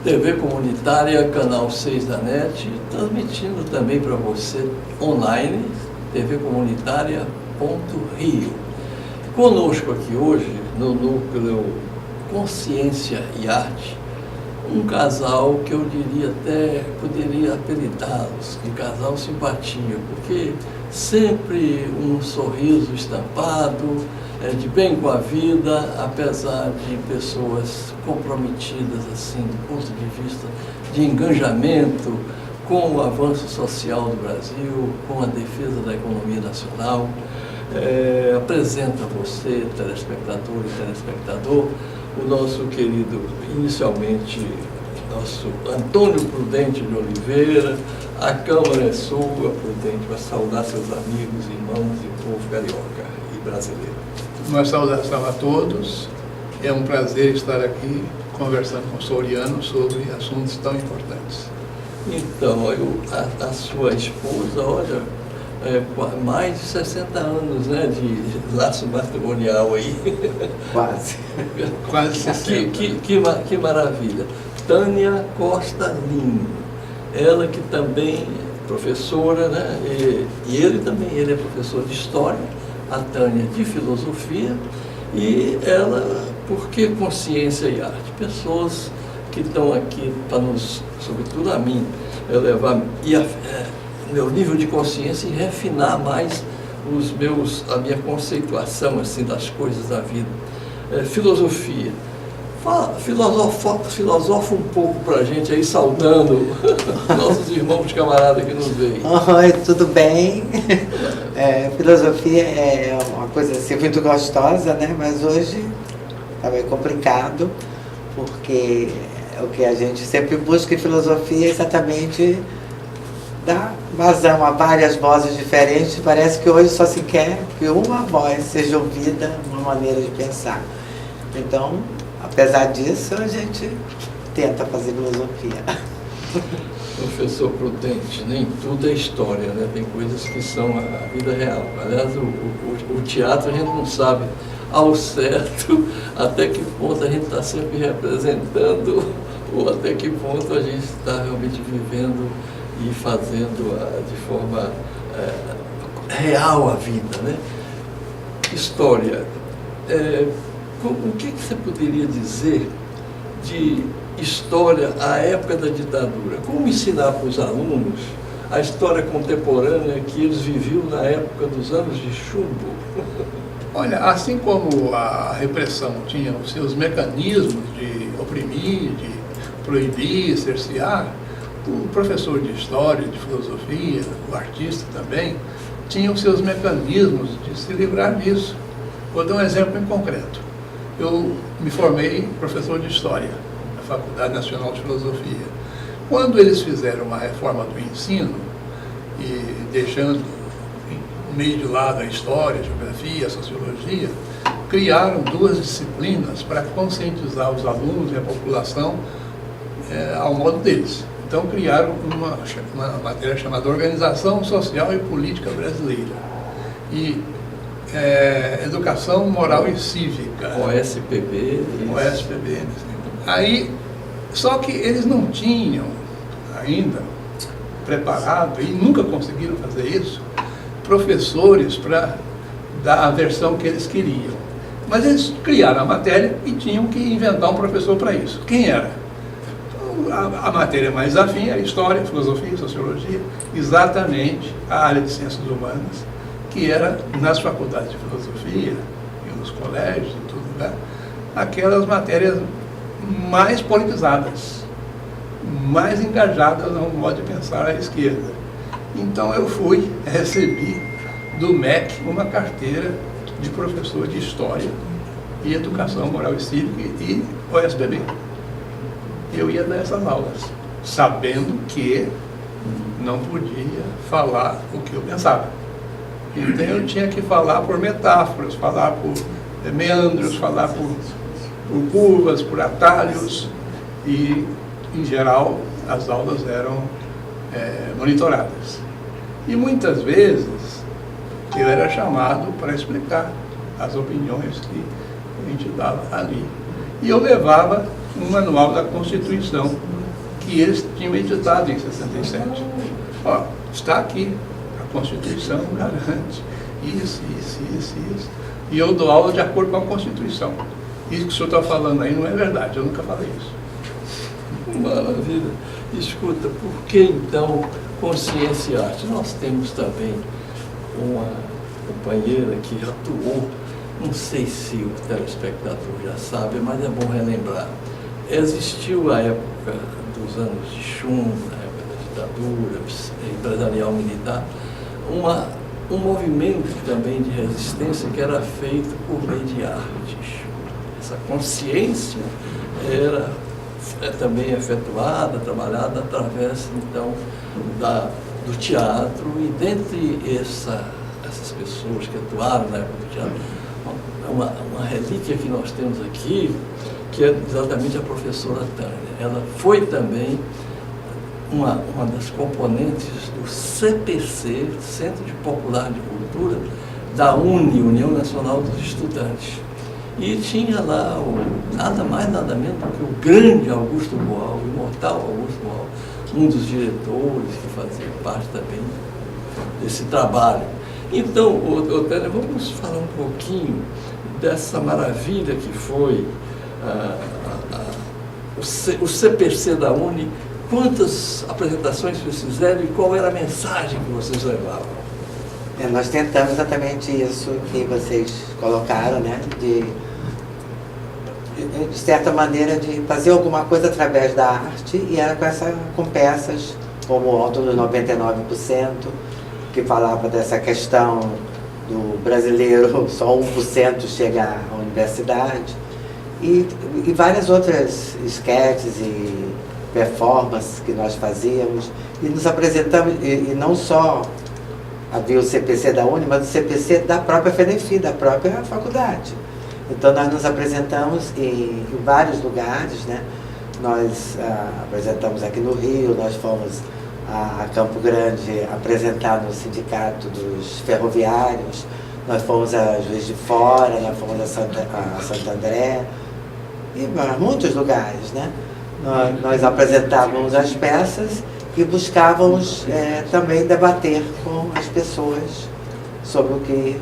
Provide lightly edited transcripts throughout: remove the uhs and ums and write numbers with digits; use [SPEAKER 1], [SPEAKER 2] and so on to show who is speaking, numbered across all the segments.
[SPEAKER 1] TV comunitária, canal 6 da NET, transmitindo também para você online, tvcomunitaria.rio. Conosco aqui hoje, no núcleo Consciência e Arte, um casal que eu diria até, poderia apelidá-los de casal simpatia, porque sempre um sorriso estampado, de bem com a vida, apesar de pessoas comprometidas assim do ponto de vista de engajamento com o avanço social do Brasil, com a defesa da economia nacional. Apresento a você, telespectador e telespectador, o nosso querido, inicialmente, nosso Antônio Prudente de Oliveira. A Câmara é sua, Prudente, para saudar seus amigos, irmãos e povo carioca e brasileiro.
[SPEAKER 2] Uma saudação a todos. É um prazer estar aqui conversando com o Soriano sobre assuntos tão importantes.
[SPEAKER 1] Então, a sua esposa, olha, mais de 60 anos, né, de laço matrimonial aí.
[SPEAKER 2] Quase. Quase 60.
[SPEAKER 1] Que maravilha. Tânia Costa Lima, ela que também é professora, né, e ele também, ele é professor de História, a Tânia de Filosofia, e ela, por que Consciência e Arte? Pessoas que estão aqui para nos, sobretudo a mim, elevar meu nível de consciência e refinar mais a minha conceituação assim, das coisas da vida. Filosofia. Filosofa um pouco para a gente aí, saudando nossos irmãos camaradas que nos veem.
[SPEAKER 3] Oi, tudo bem? Filosofia é uma coisa assim, muito gostosa, né? Mas hoje está meio complicado, porque o que a gente sempre busca em filosofia é exatamente dar vazão a várias vozes diferentes. Parece que hoje só se quer que uma voz seja ouvida, uma maneira de pensar. Então, apesar disso, a gente tenta fazer filosofia.
[SPEAKER 1] Professor Prudente, nem tudo é história, né? Tem coisas que são a vida real. Aliás, o teatro a gente não sabe ao certo até que ponto a gente está sempre representando ou até que ponto a gente está realmente vivendo e fazendo de forma real a vida, né? História. O que você poderia dizer de história à época da ditadura? Como ensinar para os alunos a história contemporânea que eles viviam na época dos anos de chumbo?
[SPEAKER 2] Olha, assim como a repressão tinha os seus mecanismos de oprimir, de proibir, cercear, o professor de história, de filosofia, o artista também, tinha os seus mecanismos de se livrar disso. Vou dar um exemplo em concreto. Eu me formei professor de História na Faculdade Nacional de Filosofia. Quando eles fizeram uma reforma do ensino, e deixando meio de lado a História, a Geografia, a Sociologia, criaram duas disciplinas para conscientizar os alunos e a população ao modo deles. Então criaram uma matéria chamada Organização Social e Política Brasileira. E Educação Moral e Cívica.
[SPEAKER 1] OSPB.
[SPEAKER 2] OSPB. Aí, só que eles não tinham ainda preparado, e nunca conseguiram fazer isso, professores para dar a versão que eles queriam. Mas eles criaram a matéria e tinham que inventar um professor para isso. Quem era? A matéria mais afim era História, Filosofia, Sociologia, exatamente a área de Ciências Humanas, que era nas faculdades de filosofia e nos colégios e tudo, né? Aquelas matérias mais politizadas, mais engajadas no modo de pensar à esquerda. Então eu recebi do MEC uma carteira de professor de História e Educação Moral e Cívica e OSPB. Eu ia dar essas aulas, sabendo que não podia falar o que eu pensava. Então eu tinha que falar por metáforas, falar por meandros, falar por curvas, por atalhos, e, em geral, as aulas eram monitoradas. E muitas vezes eu era chamado para explicar as opiniões que a gente dava ali. E eu levava um manual da Constituição que eles tinham editado em 67. Ó, está aqui, a Constituição garante isso. E eu dou aula de acordo com a Constituição. Isso que o senhor está falando aí não é verdade, eu nunca falei isso.
[SPEAKER 1] Maravilha. Escuta, por que então consciência e arte? Nós temos também uma companheira que atuou, não sei se o telespectador já sabe, mas é bom relembrar. Existiu a época dos anos de chumbo, na época da ditadura empresarial militar, um movimento também de resistência que era feito por meio de artes. Essa consciência era também efetuada, trabalhada através, então, do teatro, e dentre essas pessoas que atuaram na época do teatro, uma relíquia que nós temos aqui, que é exatamente a professora Tânia. Ela foi também uma das componentes do CPC, Centro Popular de Cultura, da União Nacional dos Estudantes. E tinha lá nada mais, nada menos do que o grande Augusto Boal, o imortal Augusto Boal, um dos diretores que fazia parte também desse trabalho. Então, Tânia, vamos falar um pouquinho dessa maravilha que foi o CPC da Uni. Quantas apresentações vocês fizeram e qual era a mensagem que vocês levavam?
[SPEAKER 3] Nós tentamos exatamente isso que vocês colocaram, né? De certa maneira, de fazer alguma coisa através da arte, e era com peças como o Alto do 99%, que falava dessa questão do brasileiro, só 1% chegar à universidade, e várias outras esquetes e performances que nós fazíamos, e nos apresentamos, e não só havia o CPC da Uni, mas o CPC da própria FENEFI, da própria faculdade. Então nós nos apresentamos em vários lugares, né? Nós apresentamos aqui no Rio, nós fomos a Campo Grande apresentar no Sindicato dos Ferroviários, nós fomos a Juiz de Fora, nós fomos a Santo André, e muitos lugares, né? Nós apresentávamos as peças e buscávamos também debater com as pessoas sobre o que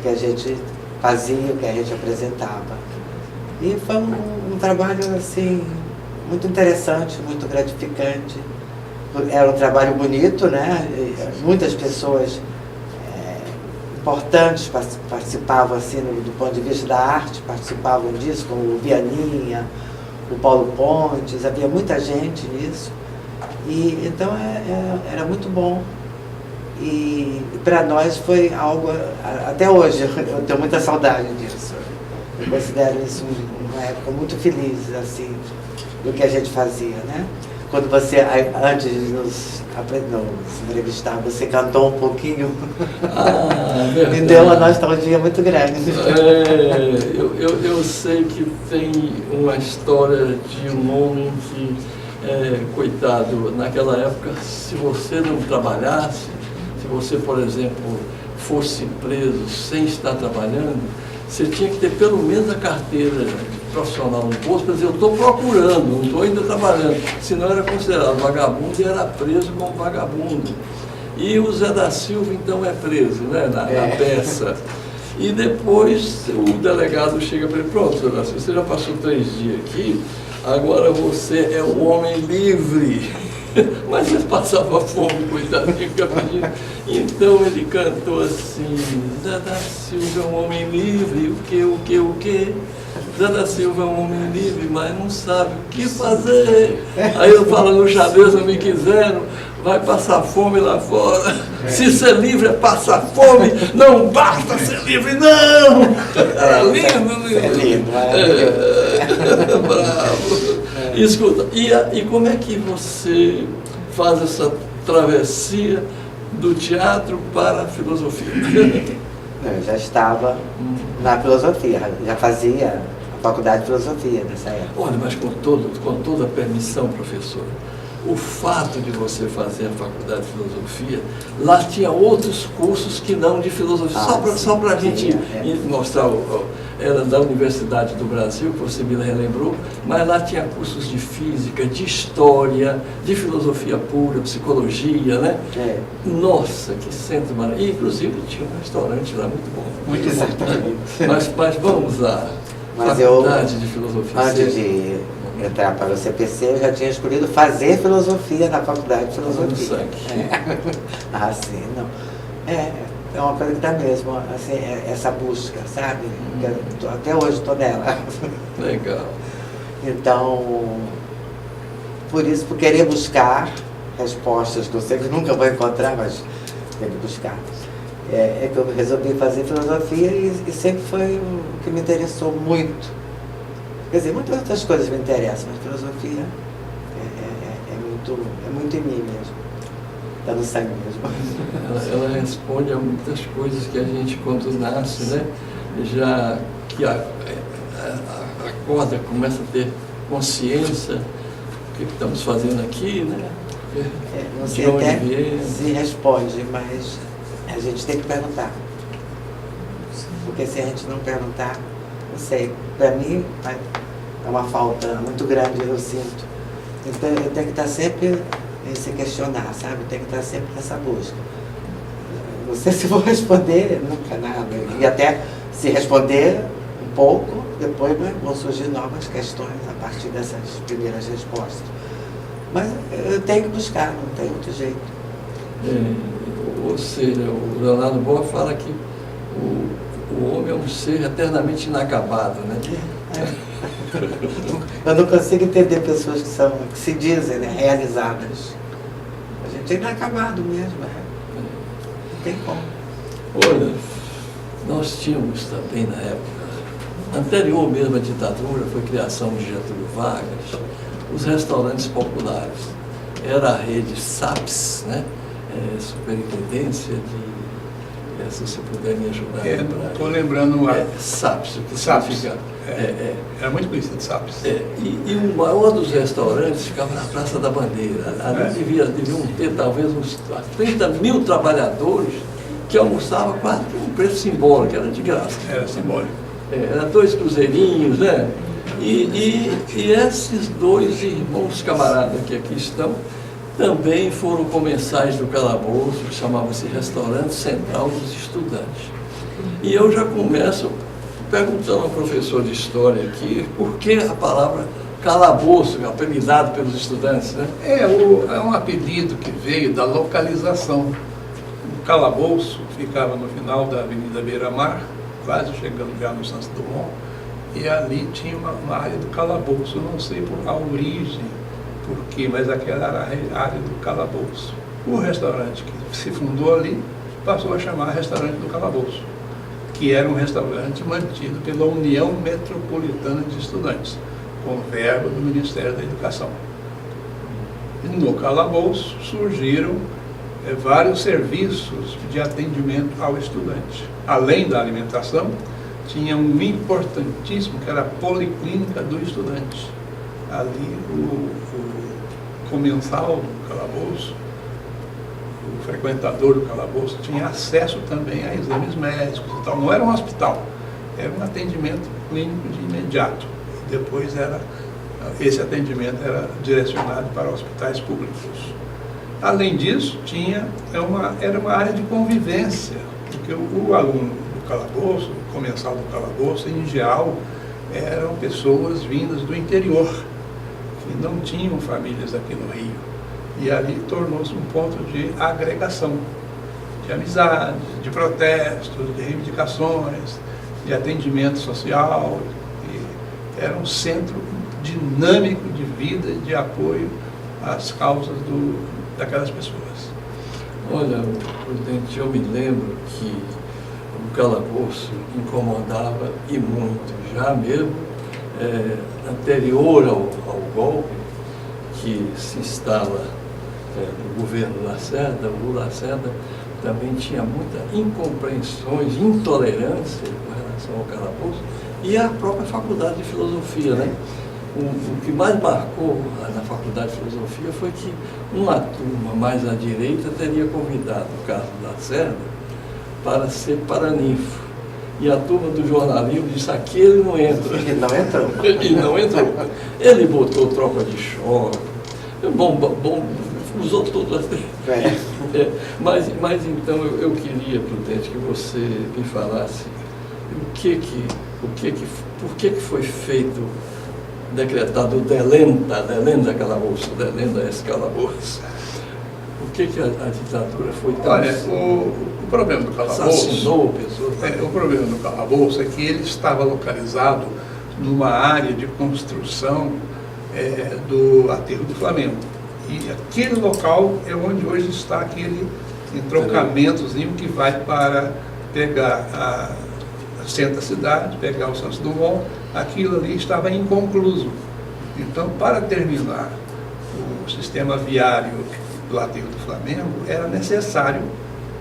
[SPEAKER 3] a gente fazia, o que a gente apresentava. E foi um trabalho assim, muito interessante, muito gratificante. Era um trabalho bonito, né? Muitas pessoas importantes participavam assim, do ponto de vista da arte, participavam disso, como o Vianinha, o Paulo Pontes, havia muita gente nisso. E então era muito bom. E para nós foi algo, até hoje, eu tenho muita saudade disso. Eu considero isso uma época muito feliz, assim, do que a gente fazia, né? Quando você, antes de nos entrevistar, você cantou um pouquinho, me deu uma nostalgia muito grande.
[SPEAKER 1] Eu sei que tem uma história de um homem que, coitado, naquela época, se você não trabalhasse, se você, por exemplo, fosse preso sem estar trabalhando, você tinha que ter pelo menos a carteira profissional no posto para dizer, eu estou procurando, não estou ainda trabalhando. Senão era considerado vagabundo e era preso como vagabundo. E o Zé da Silva, então, é preso, né, na peça. E depois o delegado chega para ele, pronto, Zé da Silva, você já passou 3 dias aqui, agora você é um homem livre. Mas ele passava fome, coitadinho, pedindo. Então ele cantou assim, Zé da Silva é um homem livre, o que? Zé da Silva é um homem livre, mas não sabe o que fazer. Aí eu falo, no xadrez não me quiseram, vai passar fome lá fora. Se ser livre é passar fome, não basta ser livre, não! Era lindo,
[SPEAKER 3] É lindo,
[SPEAKER 1] bravo. Escuta, e como é que você faz essa travessia do teatro para a filosofia?
[SPEAKER 3] Eu já estava na filosofia, já fazia a faculdade de filosofia nessa época.
[SPEAKER 1] Olha, mas com toda a permissão, professora, o fato de você fazer a faculdade de filosofia, lá tinha outros cursos que não de filosofia, só para a gente mostrar, era da Universidade do Brasil, que você me relembrou, mas lá tinha cursos de física, de história, de filosofia pura, psicologia, né? Nossa, que centro maravilhoso. E, inclusive, tinha um restaurante lá muito bom.
[SPEAKER 2] Muito bom.
[SPEAKER 1] Mas vamos lá. Faculdade de filosofia.
[SPEAKER 3] Antes de entrar para o CPC, eu já tinha escolhido fazer filosofia na faculdade de filosofia. Ah, sim, não. É uma coisa que dá mesmo, assim, essa busca, sabe? Até hoje estou nela.
[SPEAKER 1] Legal.
[SPEAKER 3] Então, por isso, por querer buscar respostas que eu sei que nunca vou encontrar, mas tem que buscar. É que eu resolvi fazer filosofia e sempre foi o que me interessou muito. Quer dizer, muitas outras coisas me interessam, mas filosofia é muito em mim mesmo. Está no sangue mesmo.
[SPEAKER 1] Ela responde a muitas coisas que a gente, quando nasce, né, já que acorda, começa a ter consciência do que estamos fazendo aqui, né?
[SPEAKER 3] Você até se responde, mas a gente tem que perguntar. Porque se a gente não perguntar, não sei, para mim é uma falta muito grande, eu sinto. Então eu tenho que estar sempre em se questionar, sabe? Tem que estar sempre nessa busca. Não sei se vou responder, nunca nada. E até se responder um pouco, depois vão surgir novas questões a partir dessas primeiras respostas. Mas eu tenho que buscar, não tem outro jeito.
[SPEAKER 1] Ou seja, o Leonardo Boa fala que o homem é um ser eternamente inacabado, né?
[SPEAKER 3] Eu não consigo entender pessoas que se dizem, né, realizadas. A gente é inacabado mesmo, não tem como.
[SPEAKER 1] Olha, nós tínhamos também na época, anterior mesmo à ditadura, foi a criação de Getúlio Vargas, os restaurantes populares. Era a rede SAPS, né? Superintendência de... se você puder me ajudar.
[SPEAKER 2] Estou lembrando
[SPEAKER 1] SAPS, o que
[SPEAKER 2] SAPS.
[SPEAKER 1] significa?
[SPEAKER 2] Era muito conhecido SAPS.
[SPEAKER 1] E o maior dos restaurantes ficava na Praça da Bandeira. Ali deviam ter talvez uns 30 mil trabalhadores que almoçavam quase por um preço simbólico, era de graça.
[SPEAKER 2] Era simbólico.
[SPEAKER 1] Era 2 cruzeirinhos, né? E esses 2 irmãos camaradas que aqui estão também foram comensais do calabouço, que chamava-se Restaurante Central dos Estudantes. E eu já começo perguntando ao professor de História aqui, por que a palavra calabouço, apelidado pelos estudantes, né?
[SPEAKER 2] É um apelido que veio da localização. O calabouço ficava no final da Avenida Beira-Mar, quase chegando já no Santos Dumont, e ali tinha uma área do calabouço. Eu não sei por a origem, por quê, mas aquela era a área do calabouço. O restaurante que se fundou ali passou a chamar Restaurante do Calabouço, que era um restaurante mantido pela União Metropolitana de Estudantes, com verba do Ministério da Educação. E no calabouço surgiram vários serviços de atendimento ao estudante. Além da alimentação, tinha um importantíssimo, que era a Policlínica do Estudante. Ali o comensal do calabouço, o frequentador do calabouço, tinha acesso também a exames médicos e tal. Não era um hospital, era um atendimento clínico de imediato. E depois esse atendimento era direcionado para hospitais públicos. Além disso, era uma área de convivência, porque o aluno do calabouço, o comensal do calabouço, em geral, eram pessoas vindas do interior, que não tinham famílias aqui no Rio. E ali tornou-se um ponto de agregação, de amizade, de protestos, de reivindicações, de atendimento social. E era um centro dinâmico de vida e de apoio às causas daquelas pessoas.
[SPEAKER 1] Olha, presidente, eu me lembro que o calabouço incomodava e muito, já mesmo anterior ao golpe que se instala no governo Lacerda. O Lacerda também tinha muitas incompreensões, intolerância com relação ao calabouço e a própria faculdade de filosofia, né? o que mais marcou na Faculdade de Filosofia foi que uma turma mais à direita teria convidado o Carlos Lacerda para ser paraninfo. E a turma do jornalismo disse, aqui ele não entra.
[SPEAKER 3] Ele não entrou.
[SPEAKER 1] Ele não entrou. Ele botou tropa de choque, usou tudo assim. Mas então eu queria, Prudente, que você me falasse por que foi feito, decretado o delenda calabouço, delenda esse calabouço. Por que a ditadura foi tão...
[SPEAKER 2] Olha, o problema do calabouço...
[SPEAKER 1] Assassinou pessoas...
[SPEAKER 2] o problema do calabouço é que ele estava localizado numa área de construção do aterro do Flamengo. E aquele local é onde hoje está aquele entroncamentozinho que vai para pegar a centro da cidade, pegar o Santos Dumont. Aquilo ali estava inconcluso. Então, para terminar o sistema viário do aterro do Flamengo, era necessário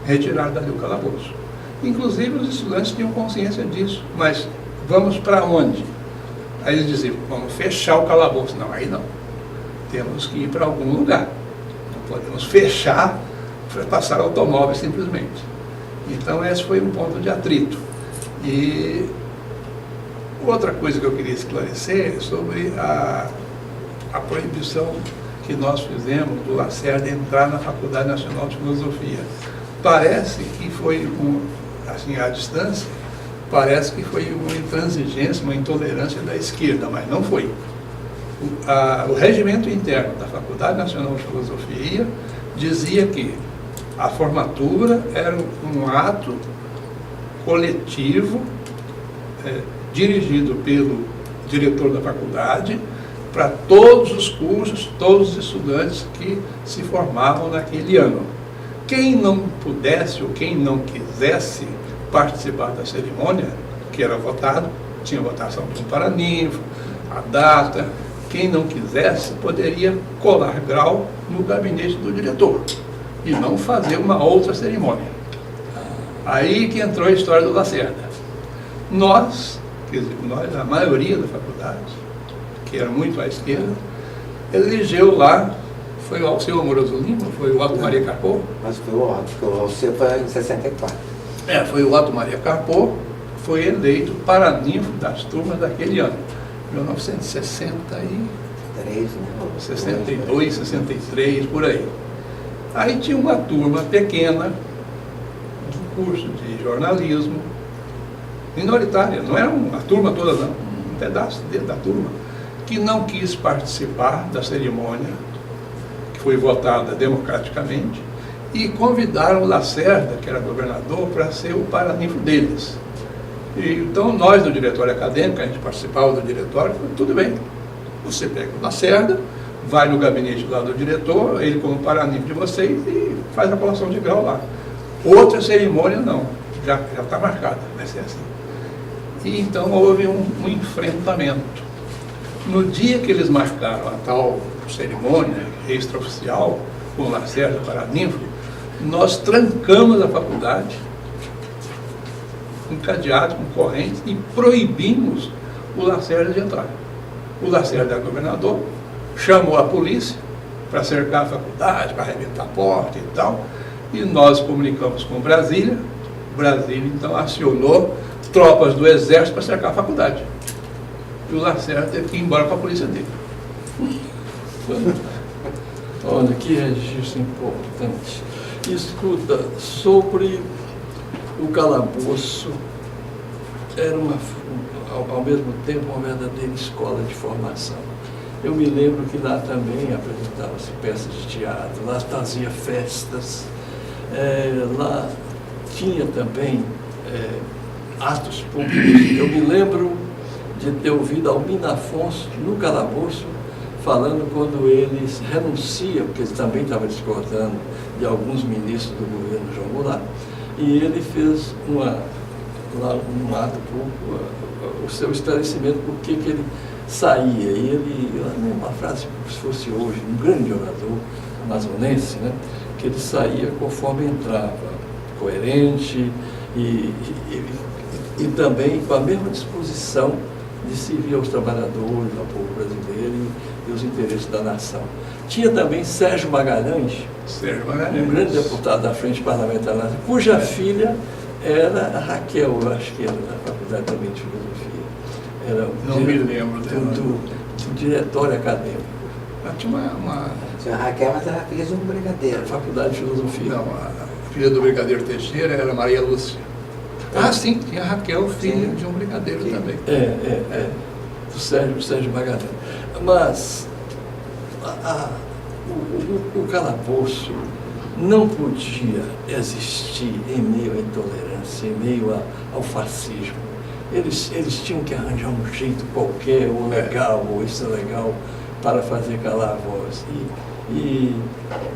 [SPEAKER 2] retirar dali o calabouço. Inclusive, os estudantes tinham consciência disso. Mas vamos para onde? Aí eles diziam, vamos fechar o calabouço. Não, aí não. Temos que ir para algum lugar. Não podemos fechar para passar automóveis simplesmente. Então, esse foi um ponto de atrito. E outra coisa que eu queria esclarecer é sobre a proibição que nós fizemos do Lacerda entrar na Faculdade Nacional de Filosofia. Parece que foi, assim, à distância, parece que foi uma intransigência, uma intolerância da esquerda, mas não foi. O regimento interno da Faculdade Nacional de Filosofia dizia que a formatura era um ato coletivo, dirigido pelo diretor da faculdade, para todos os cursos, todos os estudantes que se formavam naquele ano. Quem não pudesse ou quem não quisesse participar da cerimônia, que era votado, tinha votação para um paraninfo, a data, quem não quisesse poderia colar grau no gabinete do diretor e não fazer uma outra cerimônia. Aí que entrou a história do Lacerda. Nós, a maioria da faculdade, que era muito à esquerda, elegeu lá, foi o Alceu Amoroso Lima, foi o Otto Maria Carpo.
[SPEAKER 3] Mas foi o Otto, porque o Alceu foi em 64.
[SPEAKER 2] Foi o Otto Maria Carpo, foi eleito paraninfo das turmas daquele ano, 1963, 62, 63, por aí. Aí tinha uma turma pequena, do curso de jornalismo, minoritária, não era a turma toda não, um pedaço da turma, que não quis participar da cerimônia, que foi votada democraticamente, e convidaram o Lacerda, que era governador, para ser o paraninfo deles. E, então nós do diretório acadêmico, a gente participava do diretório, falou, tudo bem, você pega o Lacerda, vai no gabinete lá do diretor, ele como paraninfo de vocês, e faz a colação de grau lá. Outra cerimônia não, já está marcada, vai ser assim. E então houve um enfrentamento. No dia que eles marcaram a tal cerimônia extraoficial com o Lacerda paraninfo, nós trancamos a faculdade com cadeado, com correntes, e proibimos o Lacerda de entrar. O Lacerda era governador, chamou a polícia para cercar a faculdade, para arrebentar a porta e tal, e nós comunicamos com Brasília. Brasília então acionou tropas do exército para cercar a faculdade. E o Lacerda teve que ir embora com a polícia dele.
[SPEAKER 1] Olha, que registro importante. Escuta, sobre o calabouço, era ao mesmo tempo uma verdadeira escola de formação. Eu me lembro que lá também apresentavam-se peças de teatro, lá fazia festas, lá tinha também atos públicos. Eu me lembro de ter ouvido Albino Afonso no calabouço falando quando eles renunciam, porque eles também estavam discordando de alguns ministros do governo João Goulart, e ele fez um ato público, o seu esclarecimento por que ele saía. E ele, uma frase como se fosse hoje, um grande orador amazonense, né, que ele saía conforme entrava, coerente e também com a mesma disposição de servir aos trabalhadores, ao povo brasileiro e os interesses da nação. Tinha também Sérgio Magalhães, um grande deputado da Frente Parlamentar Nacional, cuja filha era a Raquel, eu acho que era da Faculdade também de Filosofia. Era
[SPEAKER 2] Não me lembro dela.
[SPEAKER 1] do diretório acadêmico.
[SPEAKER 2] Tinha uma...
[SPEAKER 3] Tinha a Raquel, mas era filha de um brigadeiro.
[SPEAKER 1] Da Faculdade de Filosofia.
[SPEAKER 2] Não, a filha do brigadeiro Teixeira era Maria Lúcia. Sim, tinha a Raquel, filha de um brigadeiro também.
[SPEAKER 1] Do Sérgio Magalhães. Mas o calabouço não podia existir em meio à intolerância, em meio ao fascismo. Eles tinham que arranjar um jeito qualquer, ou legal, ou extra-legal, para fazer calar a voz. E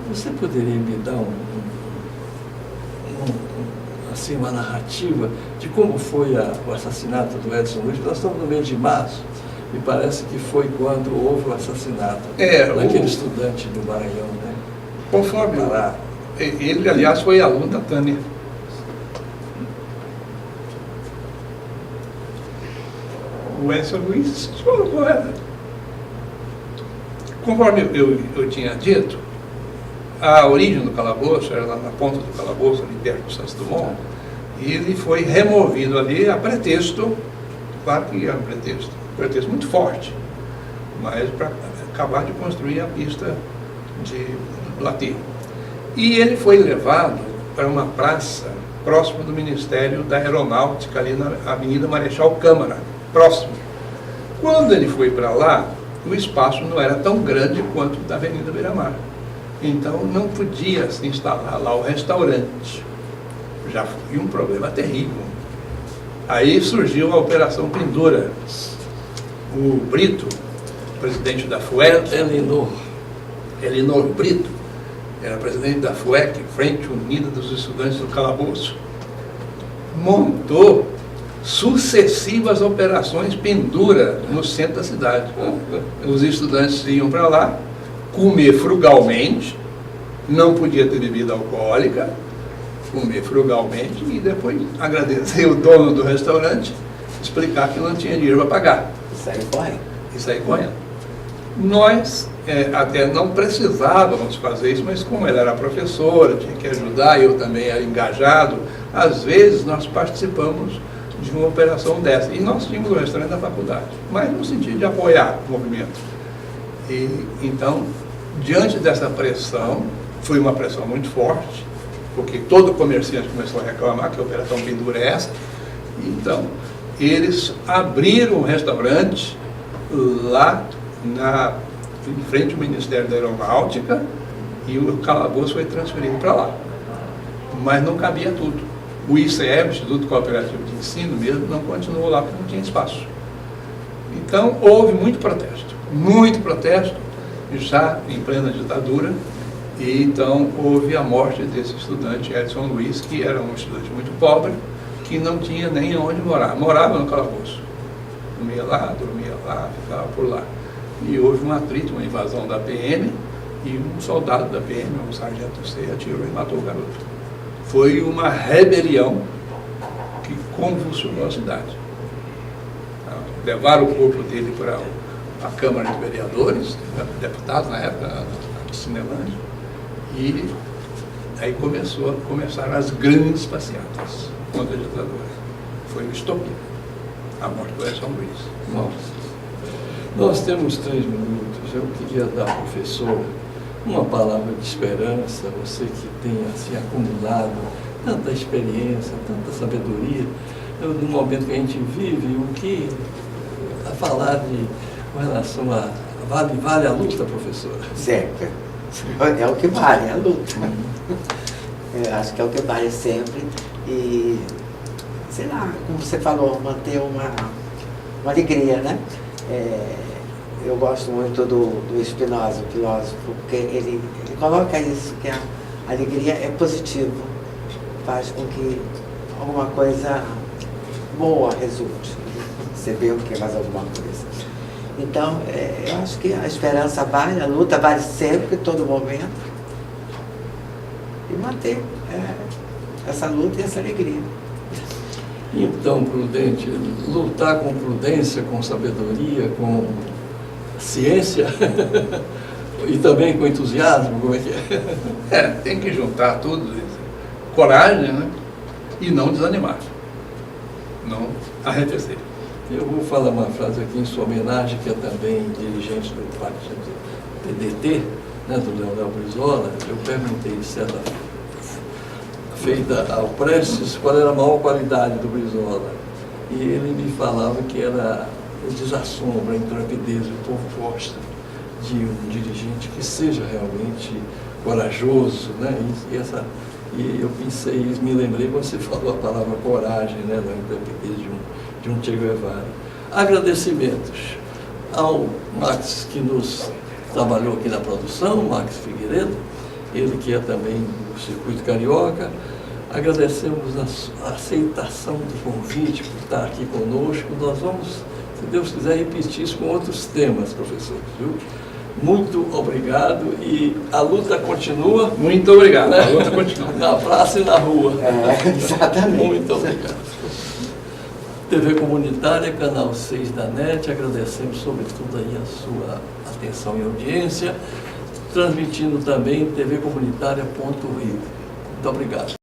[SPEAKER 1] você poderia me dar assim, uma narrativa de como foi o assassinato do Edson Luiz? Nós estamos no mês de março, me parece que foi quando houve o assassinato daquele estudante do Maranhão, né?
[SPEAKER 2] Conforme ele, aliás, foi aluno da Tânia. O Edson Luiz, conforme eu tinha dito, a origem do calabouço era lá na ponta do calabouço, ali perto do Santos Dumont, e ele foi removido ali a pretexto, claro que era um pretexto muito forte, mas para acabar de construir a pista do aterro. E ele foi levado para uma praça próxima do Ministério da Aeronáutica, ali na Avenida Marechal Câmara, próximo. Quando ele foi para lá, o espaço não era tão grande quanto da Avenida Beira-Mar. Então não podia se instalar lá o restaurante. Já foi um problema terrível. Aí surgiu a Operação Pendura. O Brito, presidente da FUEC, Elinor Brito, era presidente da FUEC, Frente Unida dos Estudantes do Calabouço, montou sucessivas operações Pendura no centro da cidade. Os estudantes iam para lá comer frugalmente, não podia ter bebida alcoólica, comer frugalmente e depois agradecer o dono do restaurante, explicar que não tinha dinheiro para pagar. E sair correndo. Nós até não precisávamos fazer isso, mas como ela era professora, tinha que ajudar, eu também era engajado, às vezes nós participamos de uma operação dessa. E nós tínhamos o restaurante da faculdade, mas no sentido de apoiar o movimento. E, então, diante dessa pressão, foi uma pressão muito forte, porque todo comerciante começou a reclamar que a Operação Pendura é essa. Então, eles abriram um restaurante lá em frente ao Ministério da Aeronáutica e o calabouço foi transferido para lá. Mas não cabia tudo. O ICE, o Instituto Cooperativo de Ensino mesmo, não continuou lá porque não tinha espaço. Então, houve muito protesto, já em plena ditadura, e então houve a morte desse estudante, Edson Luiz, que era um estudante muito pobre, que não tinha nem onde morar, morava no calabouço. Dormia lá, ficava por lá. E houve um atrito, uma invasão da PM, e um soldado da PM, um sargento C, atirou e matou o garoto. Foi uma rebelião que convulsionou a cidade. Levaram o corpo dele para a Câmara de Vereadores, deputados na época, na Cinelândia, e aí começaram as grandes passeatas contra a ditadura. Foi um estopim, a morte do Edson Luiz.
[SPEAKER 1] Nossa. Nós temos 3 minutos. Eu queria dar ao professor uma palavra de esperança, você que tem assim acumulado tanta experiência, tanta sabedoria, no momento que a gente vive, o que a falar com relação a vale a luta, professora?
[SPEAKER 3] Sempre. É o que vale, a luta. Eu acho que é o que vale sempre. E, sei lá, como você falou, manter uma alegria, né? Eu gosto muito do Spinoza, o filósofo, porque ele coloca isso, que a alegria é positiva, faz com que alguma coisa boa resulte. Você vê o que é mais alguma coisa. Então, eu acho que a esperança vale, a luta vale sempre, todo momento, e manter essa luta e essa alegria.
[SPEAKER 1] Então, Prudente, lutar com prudência, com sabedoria, com ciência e também com entusiasmo, como é que é?
[SPEAKER 2] Tem que juntar tudo isso. Coragem, né? E não desanimar. Não arrefecer.
[SPEAKER 1] Eu vou falar uma frase aqui em sua homenagem, que é também dirigente do partido PDT, né, do Leonel Brizola. Eu perguntei se era feita ao Prestes qual era a maior qualidade do Brizola. E ele me falava que era o desassombro, a intrepidez. O povo gosta de um dirigente que seja realmente corajoso, né? E eu pensei, me lembrei quando você falou a palavra coragem, né, da intrepidez de um Che Guevara. Agradecimentos ao Max, que nos trabalhou aqui na produção, Max Figueiredo, ele que é também do Circuito Carioca. Agradecemos a aceitação do convite por estar aqui conosco. Nós vamos, se Deus quiser, repetir isso com outros temas, professores, viu? Muito obrigado e a luta continua.
[SPEAKER 2] Muito obrigado, né? A luta continua.
[SPEAKER 1] Na praça e na rua.
[SPEAKER 3] Exatamente.
[SPEAKER 1] Muito obrigado. TV Comunitária, Canal 6 da NET, agradecemos sobretudo aí a sua atenção e audiência, transmitindo também tvcomunitaria.rio. Muito obrigado.